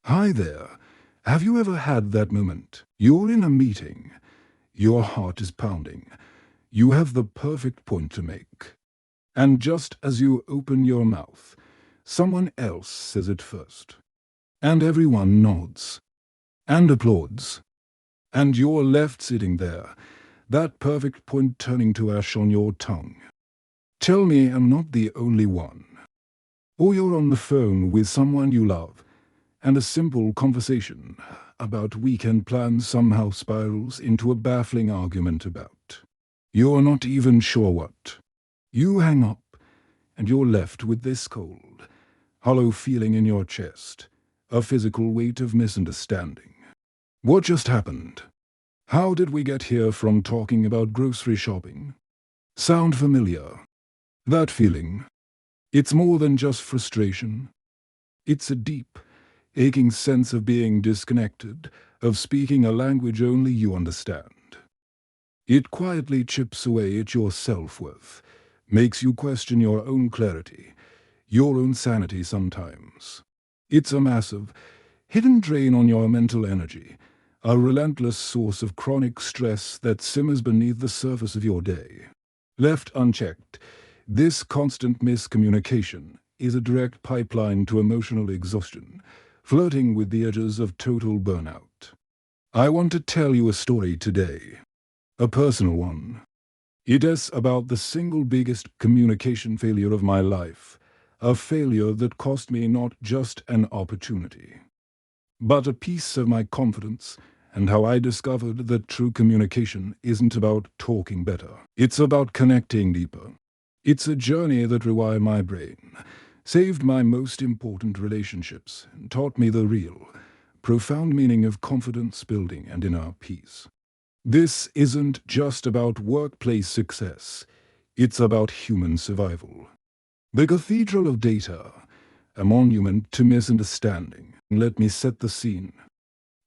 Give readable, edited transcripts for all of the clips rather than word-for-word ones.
Hi there. Have you ever had that moment? You're in a meeting. Your heart is pounding. You have the perfect point to make. And just as you open your mouth, someone else says it first. And everyone nods. And applauds. And you're left sitting there, that perfect point turning to ash on your tongue. Tell me I'm not the only one. Or you're on the phone with someone you love, and a simple conversation about weekend plans somehow spirals into a baffling argument about. You're not even sure what. You hang up, and you're left with this cold, hollow feeling in your chest, a physical weight of misunderstanding. What just happened? How did we get here from talking about grocery shopping? Sound familiar? That feeling. It's more than just frustration. It's a deep, aching sense of being disconnected, of speaking a language only you understand. It quietly chips away at your self-worth, makes you question your own clarity, your own sanity sometimes. It's a massive, hidden drain on your mental energy, a relentless source of chronic stress that simmers beneath the surface of your day. Left unchecked, this constant miscommunication is a direct pipeline to emotional exhaustion, flirting with the edges of total burnout. I want to tell you a story today, a personal one. It is about the single biggest communication failure of my life, a failure that cost me not just an opportunity, but a piece of my confidence, and how I discovered that true communication isn't about talking better. It's about connecting deeper. It's a journey that rewired my brain, saved my most important relationships, and taught me the real, profound meaning of confidence building and inner peace. This isn't just about workplace success. It's about human survival. The Cathedral of Data, a monument to misunderstanding. Let me set the scene.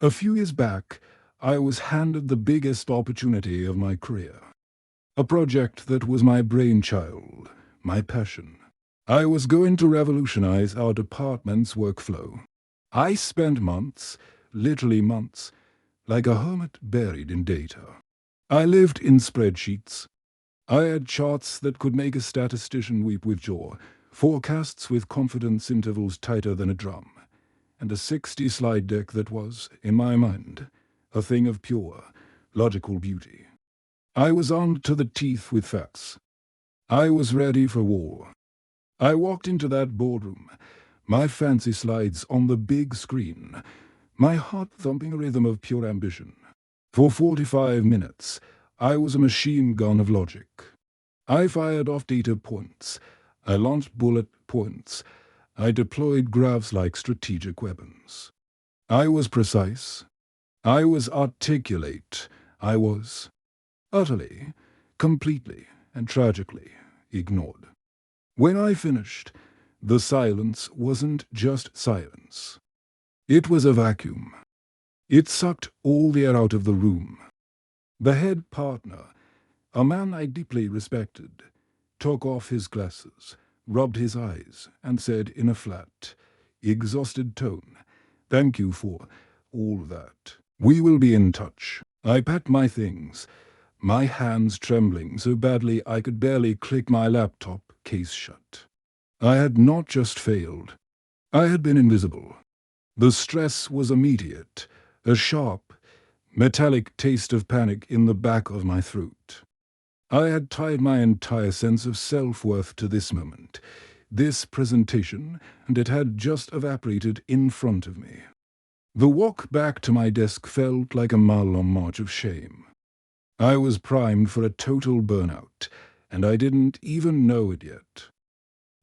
A few years back, I was handed the biggest opportunity of my career. A project that was my brainchild, my passion. I was going to revolutionize our department's workflow. I spent months, literally months, like a hermit buried in data. I lived in spreadsheets. I had charts that could make a statistician weep with joy, forecasts with confidence intervals tighter than a drum, and a 60-slide deck that was, in my mind, a thing of pure, logical beauty. I was armed to the teeth with facts. I was ready for war. I walked into that boardroom, my fancy slides on the big screen, my heart thumping a rhythm of pure ambition. For 45 minutes, I was a machine gun of logic. I fired off data points. I launched bullet points. I deployed graphs like strategic weapons. I was precise. I was articulate. I was utterly, completely, and tragically ignored. When I finished, the silence wasn't just silence. It was a vacuum. It sucked all the air out of the room. The head partner, a man I deeply respected, took off his glasses, rubbed his eyes, and said in a flat, exhausted tone, "Thank you for all that. We will be in touch." I packed my things, my hands trembling so badly I could barely click my laptop case shut. I had not just failed. I had been invisible. The stress was immediate, a sharp, metallic taste of panic in the back of my throat. I had tied my entire sense of self-worth to this moment, this presentation, and it had just evaporated in front of me. The walk back to my desk felt like a mile-long march of shame. I was primed for a total burnout, and I didn't even know it yet.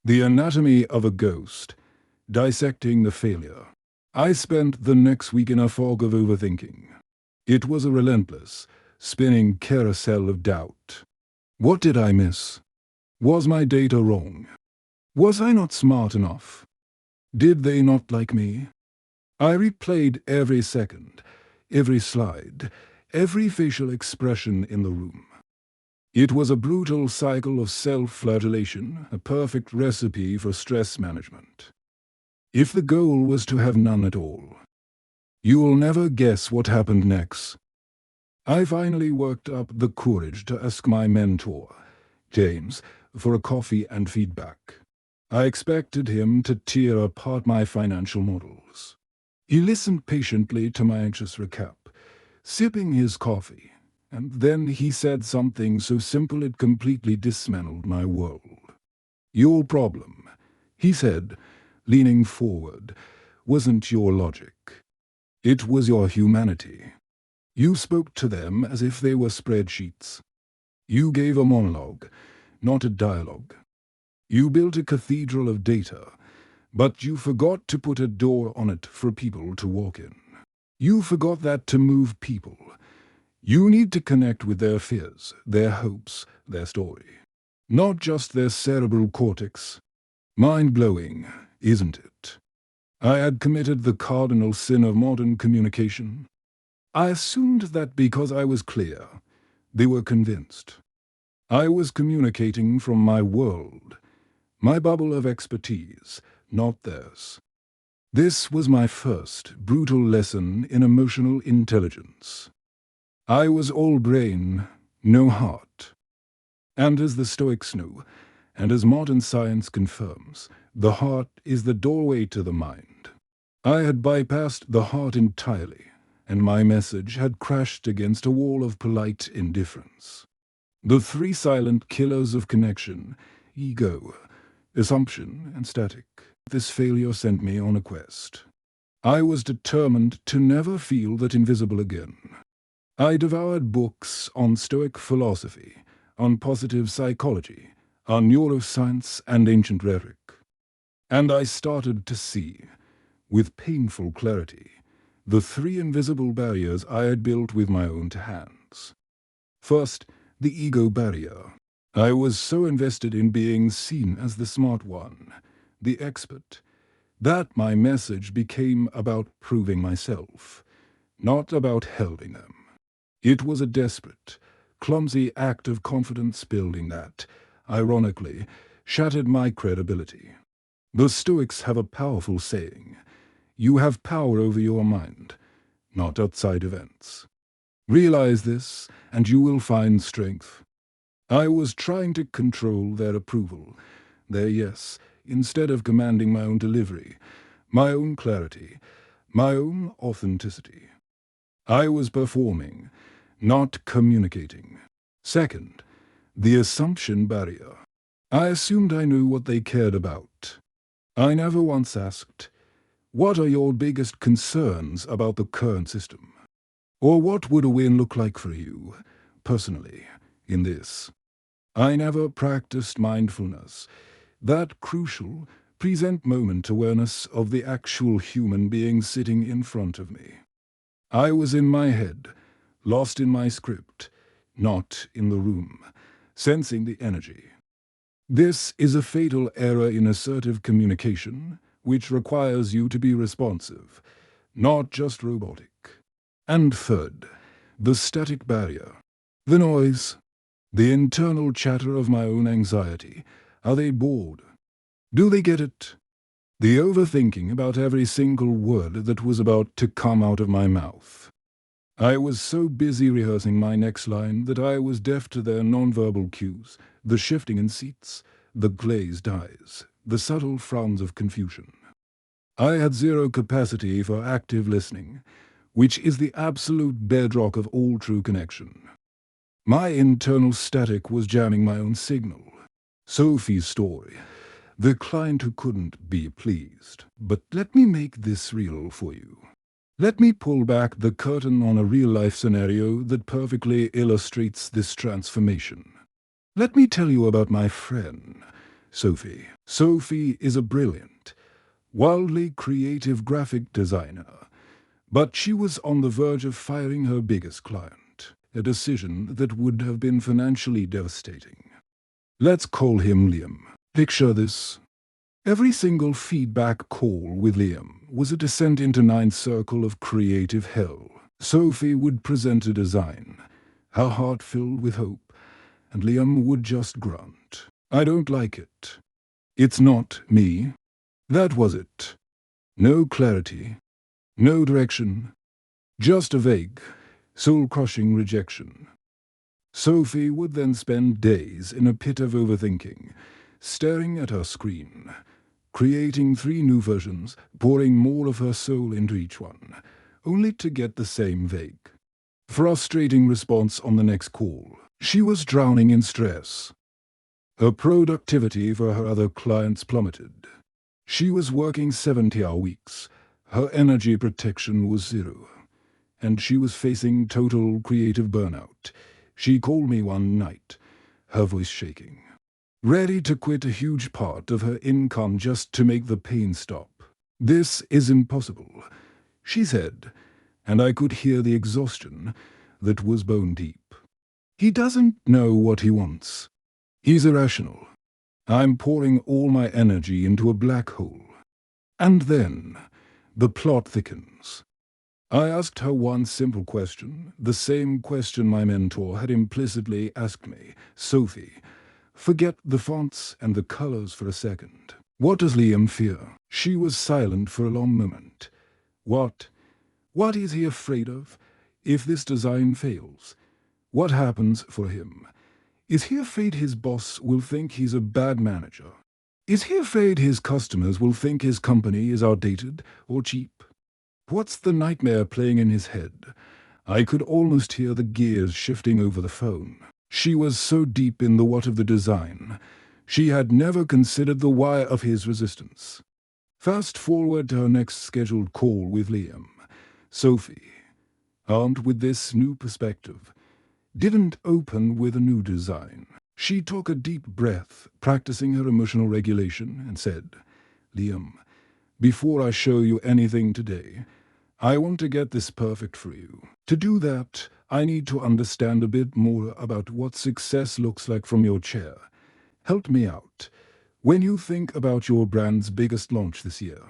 The anatomy of a ghost, dissecting the failure. I spent the next week in a fog of overthinking. It was a relentless, spinning carousel of doubt. What did I miss? Was my data wrong? Was I not smart enough? Did they not like me? I replayed every second, every slide, every facial expression in the room. It was a brutal cycle of self-flagellation, a perfect recipe for stress management. If the goal was to have none at all, You'll never guess what happened next. I finally worked up the courage to ask my mentor, James, for a coffee and feedback. I expected him to tear apart my financial models. He listened patiently to my anxious recap, sipping his coffee, and then he said something so simple it completely dismantled my world. Your problem, he said, leaning forward, wasn't your logic. It was your humanity. You spoke to them as if they were spreadsheets. You gave a monologue, not a dialogue. You built a cathedral of data, but you forgot to put a door on it for people to walk in. You forgot that to move people, you need to connect with their fears, their hopes, their story. Not just their cerebral cortex. Mind-blowing, isn't it? I had committed the cardinal sin of modern communication. I assumed that because I was clear, they were convinced. I was communicating from my world, my bubble of expertise, not theirs. This was my first brutal lesson in emotional intelligence. I was all brain, no heart. And as the Stoics knew, and as modern science confirms, the heart is the doorway to the mind. I had bypassed the heart entirely, and my message had crashed against a wall of polite indifference. The three silent killers of connection, ego, assumption, and static. This failure sent me on a quest. I was determined to never feel that invisible again. I devoured books on Stoic philosophy, on positive psychology, on neuroscience and ancient rhetoric. And I started to see, with painful clarity, the three invisible barriers I had built with my own hands. First, the ego barrier. I was so invested in being seen as the smart one, the expert, that my message became about proving myself, not about helping them. It was a desperate, clumsy act of confidence building that, ironically, shattered my credibility. The Stoics have a powerful saying, you have power over your mind, not outside events. Realize this, and you will find strength. I was trying to control their approval, their yes, instead of commanding my own delivery, my own clarity, my own authenticity. I was performing, not communicating. Second, the assumption barrier. I assumed I knew what they cared about. I never once asked, what are your biggest concerns about the current system? Or what would a win look like for you, personally, in this? I never practiced mindfulness, that crucial, present moment awareness of the actual human being sitting in front of me. I was in my head, lost in my script, not in the room, sensing the energy. This is a fatal error in assertive communication, which requires you to be responsive, not just robotic. And third, the static barrier. The noise, the internal chatter of my own anxiety. Are they bored? Do they get it? The overthinking about every single word that was about to come out of my mouth. I was so busy rehearsing my next line that I was deaf to their nonverbal cues, the shifting in seats, the glazed eyes, the subtle frowns of confusion. I had zero capacity for active listening, which is the absolute bedrock of all true connection. My internal static was jamming my own signal. Sophie's story, the client who couldn't be pleased. But let me make this real for you. Let me pull back the curtain on a real-life scenario that perfectly illustrates this transformation. Let me tell you about my friend, Sophie. Sophie is a brilliant, wildly creative graphic designer, but she was on the verge of firing her biggest client, a decision that would have been financially devastating. Let's call him Liam. Picture this. Every single feedback call with Liam was a descent into ninth circle of creative hell. Sophie would present a design, her heart filled with hope, and Liam would just grunt. I don't like it. It's not me. That was it. No clarity, no direction, Just a vague, soul-crushing rejection. Sophie would then spend days in a pit of overthinking, staring at her screen, creating 3 new versions, pouring more of her soul into each one, only to get the same vague, frustrating response on the next call. She was drowning in stress. Her productivity for her other clients plummeted. She was working 70-hour weeks. Her energy protection was 0. And she was facing total creative burnout. She called me one night, her voice shaking, ready to quit a huge part of her income just to make the pain stop. "This is impossible," she said, and I could hear the exhaustion that was bone deep. "He doesn't know what he wants. He's irrational. I'm pouring all my energy into a black hole." And then the plot thickens. I asked her one simple question, the same question my mentor had implicitly asked me. "Sophie, forget the fonts and the colors for a second. What does Liam fear?" She was silent for a long moment. What is he afraid of? If this design fails, what happens for him? Is he afraid his boss will think he's a bad manager? Is he afraid his customers will think his company is outdated or cheap? What's the nightmare playing in his head? I could almost hear the gears shifting over the phone. She was so deep in the what of the design, she had never considered the why of his resistance. Fast forward to her next scheduled call with Liam. Sophie, armed with this new perspective, didn't open with a new design. She took a deep breath, practicing her emotional regulation, and said, "Liam, before I show you anything today, I want to get this perfect for you. To do that, I need to understand a bit more about what success looks like from your chair. Help me out. When you think about your brand's biggest launch this year,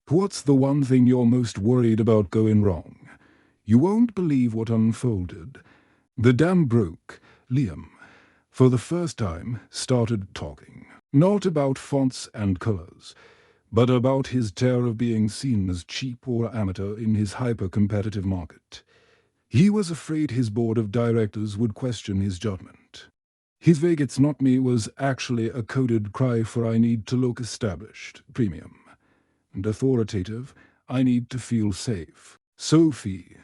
what's the one thing you're most worried about going wrong? You won't believe what unfolded." The dam broke. Liam, for the first time, started talking. Not about fonts and colors, but about his terror of being seen as cheap or amateur in his hyper-competitive market. He was afraid his board of directors would question his judgment. His vague "it's not me" was actually a coded cry for "I need to look established, premium, and authoritative. I need to feel safe." Sophie,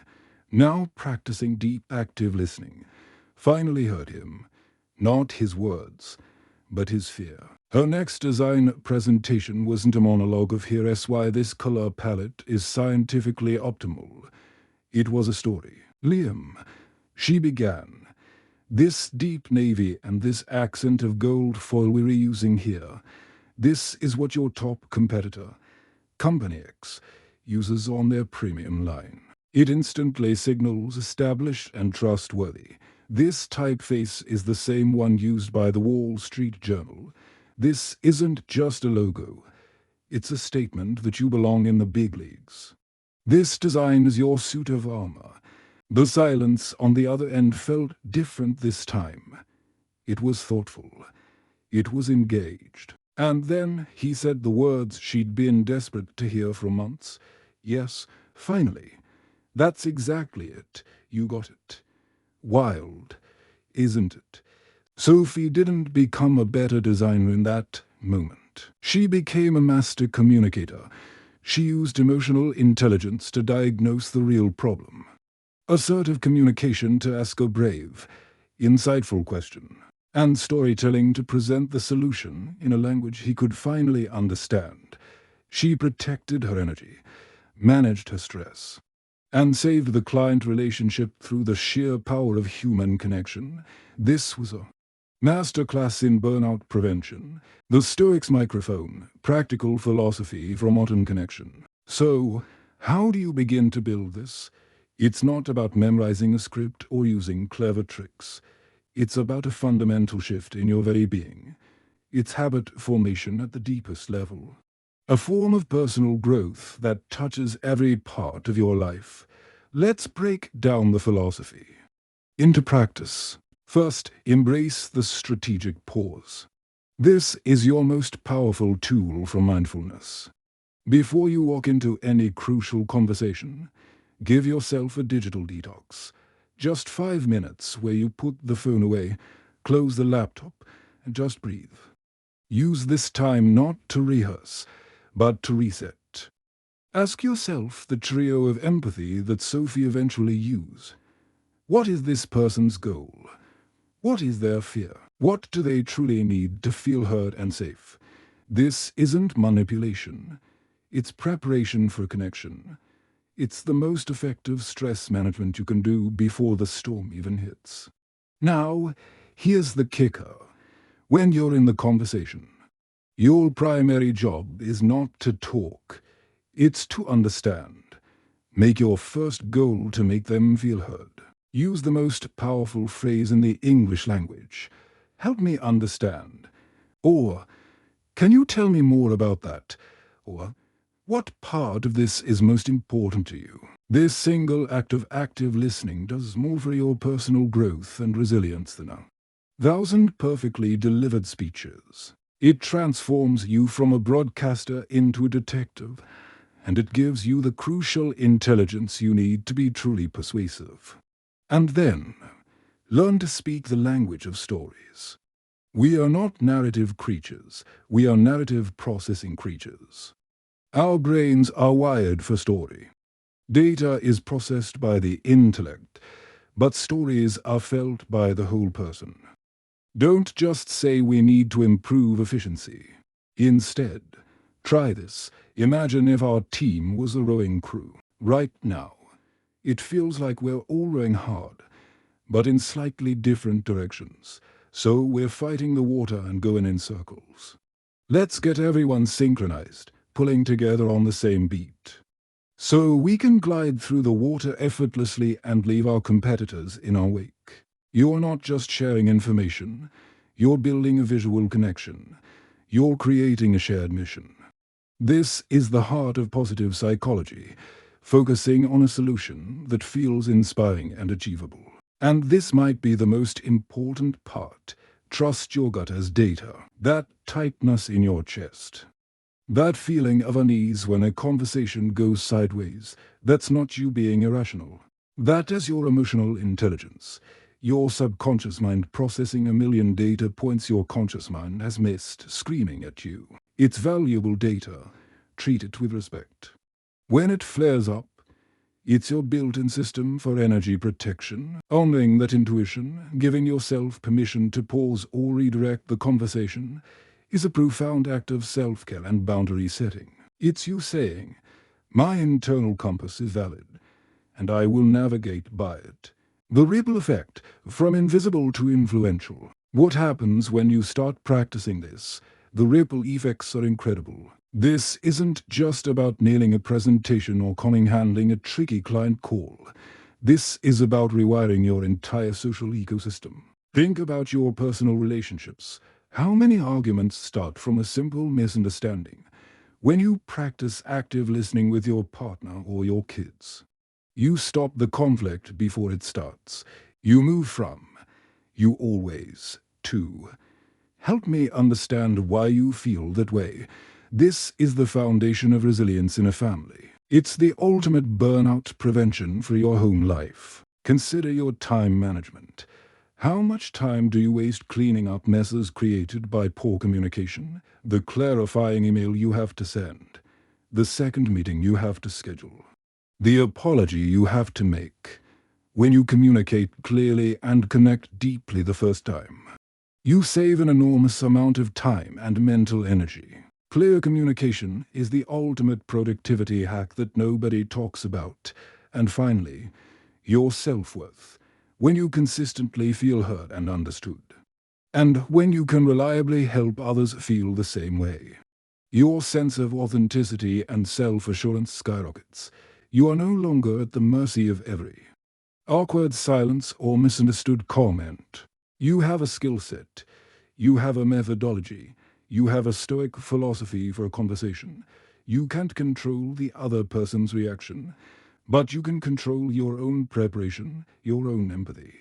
now practicing deep active listening, finally heard him. Not his words, but his fear. Her next design presentation wasn't a monologue of "here's why this color palette is scientifically optimal." It was a story. "Liam," she began, "this deep navy and this accent of gold foil we're using here, this is what your top competitor, Company X, uses on their premium line. It instantly signals established and trustworthy. This typeface is the same one used by the Wall Street Journal. This isn't just a logo. It's a statement that you belong in the big leagues. This design is your suit of armor." The silence on the other end felt different this time. It was thoughtful. It was engaged. And then he said the words she'd been desperate to hear for months. "Yes, finally. That's exactly it. You got it. Wild, isn't it?" Sophie didn't become a better designer in that moment. She became a master communicator. She used emotional intelligence to diagnose the real problem. Assertive communication to ask a brave, insightful question. And storytelling to present the solution in a language he could finally understand. She protected her energy, managed her stress, and saved the client relationship through the sheer power of human connection. This was a masterclass in burnout prevention. The Stoics microphone, practical philosophy for modern connection. So, how do you begin to build this? It's not about memorizing a script or using clever tricks. It's about a fundamental shift in your very being. It's habit formation at the deepest level. A form of personal growth that touches every part of your life. Let's break down the philosophy into practice. First, embrace the strategic pause. This is your most powerful tool for mindfulness. Before you walk into any crucial conversation, Give yourself a digital detox. Just 5 minutes where you put the phone away, close the laptop, and just breathe. Use this time not to rehearse, but to reset. Ask yourself the trio of empathy that Sophie eventually used. What is this person's goal? What is their fear? What do they truly need to feel heard and safe? This isn't manipulation. It's preparation for connection. It's the most effective stress management you can do before the storm even hits. Now, here's the kicker. When you're in the conversation, your primary job is not to talk. It's to understand. Make your first goal to make them feel heard. Use the most powerful phrase in the English language. Help me understand. Or, can you tell me more about that? Or, what part of this is most important to you? This single act of active listening does more for your personal growth and resilience than 1,000 perfectly delivered speeches. It transforms you from a broadcaster into a detective, and it gives you the crucial intelligence you need to be truly persuasive. And then, learn to speak the language of stories. We are not narrative creatures, we are narrative processing creatures. Our brains are wired for story. Data is processed by the intellect, but stories are felt by the whole person. Don't just say we need to improve efficiency. Instead, try this. Imagine if our team was a rowing crew. Right now, it feels like we're all rowing hard, but in slightly different directions. So we're fighting the water and going in circles. Let's get everyone synchronized, pulling together on the same beat. So we can glide through the water effortlessly and leave our competitors in our wake. You're not just sharing information, you're building a visual connection. You're creating a shared mission. This is the heart of positive psychology, focusing on a solution that feels inspiring and achievable. And this might be the most important part. Trust your gut as data. That tightness in your chest. That feeling of unease when a conversation goes sideways, that's not you being irrational. That is your emotional intelligence. Your subconscious mind processing a million data points your conscious mind has missed, screaming at you. It's valuable data. Treat it with respect. When it flares up, it's your built-in system for energy protection. Honoring that intuition, giving yourself permission to pause or redirect the conversation, is a profound act of self-care and boundary setting. It's you saying, my internal compass is valid, and I will navigate by it. The ripple effect, from invisible to influential. What happens when you start practicing this? The ripple effects are incredible. This isn't just about nailing a presentation or handling a tricky client call. This is about rewiring your entire social ecosystem. Think about your personal relationships. How many arguments start from a simple misunderstanding? When you practice active listening with your partner or your kids, you stop the conflict before it starts. You move from, you always, to, help me understand why you feel that way. This is the foundation of resilience in a family. It's the ultimate burnout prevention for your home life. Consider your time management. How much time do you waste cleaning up messes created by poor communication? The clarifying email you have to send, the second meeting you have to schedule, the apology you have to make. When you communicate clearly and connect deeply the first time, you save an enormous amount of time and mental energy. Clear communication is the ultimate productivity hack that nobody talks about. And finally, your self-worth. When you consistently feel heard and understood. And when you can reliably help others feel the same way. Your sense of authenticity and self-assurance skyrockets. You are no longer at the mercy of every awkward silence or misunderstood comment. You have a skill set. You have a methodology. You have a Stoic philosophy for a conversation. You can't control the other person's reaction, but you can control your own preparation, your own empathy,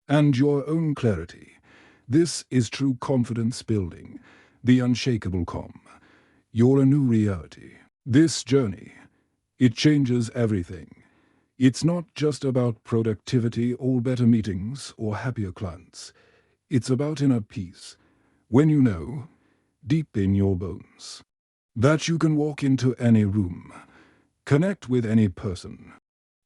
and your own clarity. This is true confidence building, the unshakable calm. You're a new reality. This journey, it changes everything. It's not just about productivity or better meetings or happier clients. It's about inner peace, when you know, deep in your bones, that you can walk into any room, connect with any person,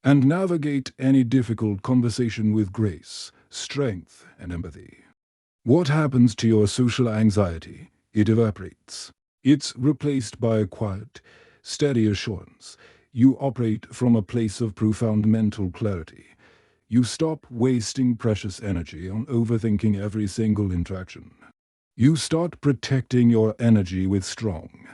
and navigate any difficult conversation with grace, strength, and empathy. What happens to your social anxiety? It evaporates. It's replaced by a quiet, steady assurance. You operate from a place of profound mental clarity. You stop wasting precious energy on overthinking every single interaction. You start protecting your energy with strong,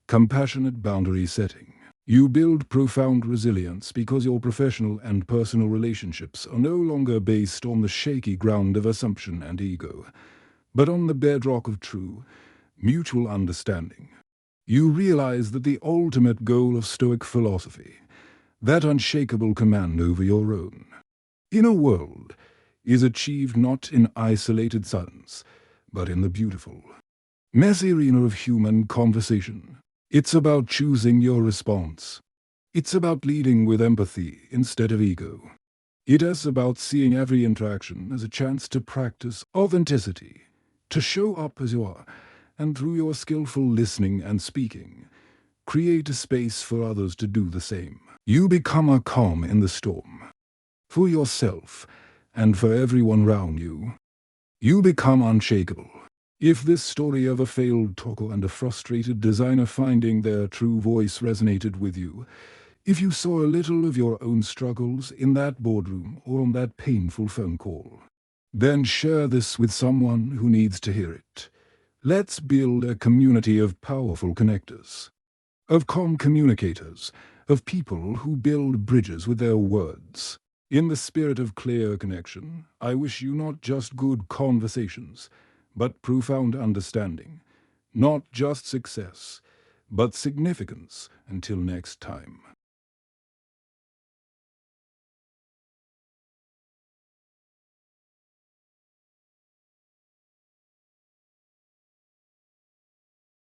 compassionate boundary setting. You build profound resilience because your professional and personal relationships are no longer based on the shaky ground of assumption and ego, but on the bedrock of true, mutual understanding. You realize that the ultimate goal of Stoic philosophy, that unshakable command over your own inner world, is achieved not in isolated silence, but in the beautiful, messy arena of human conversation. It's about choosing your response. It's about leading with empathy instead of ego. It is about seeing every interaction as a chance to practice authenticity, to show up as you are, and through your skillful listening and speaking, create a space for others to do the same. You become a calm in the storm, for yourself and for everyone around you. You become unshakable. If this story of a failed talker and a frustrated designer finding their true voice resonated with you, if you saw a little of your own struggles in that boardroom or on that painful phone call, then share this with someone who needs to hear it. Let's build a community of powerful connectors, of calm communicators, of people who build bridges with their words. In the spirit of clear connection, I wish you not just good conversations, but profound understanding. Not just success, but significance. Until next time.